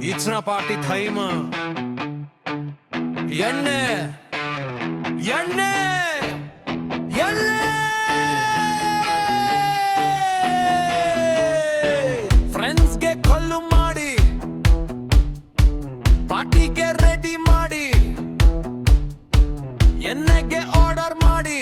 It's not party time. ಎಣ್ಣೆ ಎಣ್ಣೆ ಎಣ್ಣೆ ಫ್ರೆಂಡ್ಸ್ಗೆ ಕೊಲ್ಲು ಮಾಡಿ ಪಾರ್ಟಿಗೆ ರೆಡಿ ಮಾಡಿ ಎಣ್ಣೆಗೆ ಆರ್ಡರ್ ಮಾಡಿ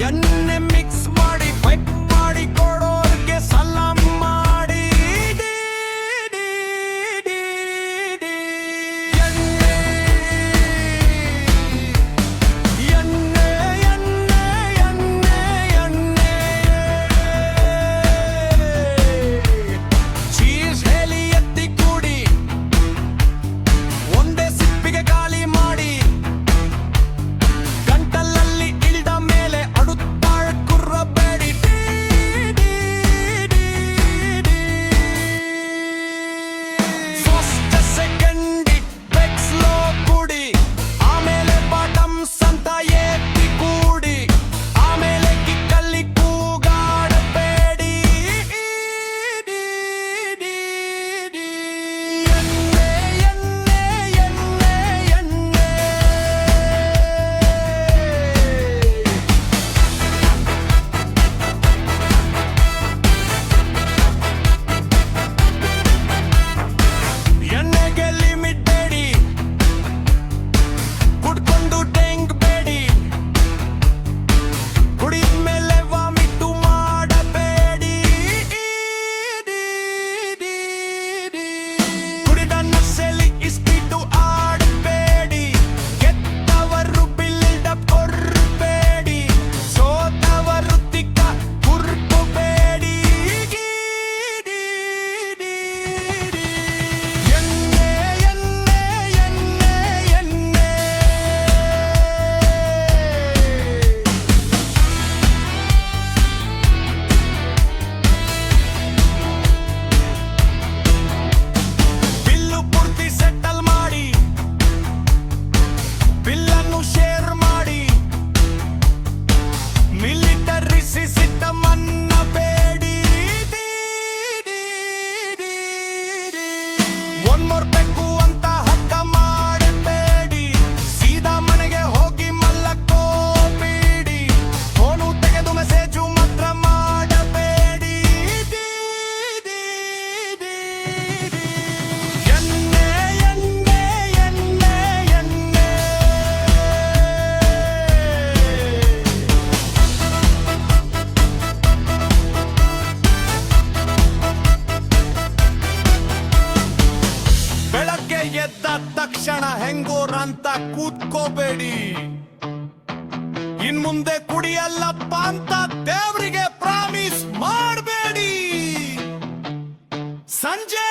ಎಣ್ಣೆ ಮಿಕ್ಸ್ ಮಾಡಿ ಪೈಪ್ ಮಾಡಿ ಕೊಡೋರ್ಗೆ ಸಲಾಮ್ ಮಾಡಿ ಎಣ್ಣೆ ಎಣ್ಣೆ ಎಣ್ಣೆ ಎಣ್ಣೆ ಎಣ್ಣೆ ಚೀಸ್ ಹೇಳಿ ಎತ್ತಿ ಕೂಡಿ ಒಂದೇ ಸಿಪ್ಪಿಗೆ ಖಾಲಿ ಮಾಡಿ ಗಂಟಲಲ್ಲಿ ಇಳಿದ ಮೇಲೆ ಎದ್ದ ತಕ್ಷಣ ಹೆಂಗೋರಂತ ಕೂತ್ಕೋಬೇಡಿ ಇನ್ ಮುಂದೆ ಕುಡಿಯಲ್ಲಪ್ಪ ಅಂತ ದೇವರಿಗೆ ಪ್ರಾಮಿಸ್ ಮಾಡಬೇಡಿ ಸಂಜೆ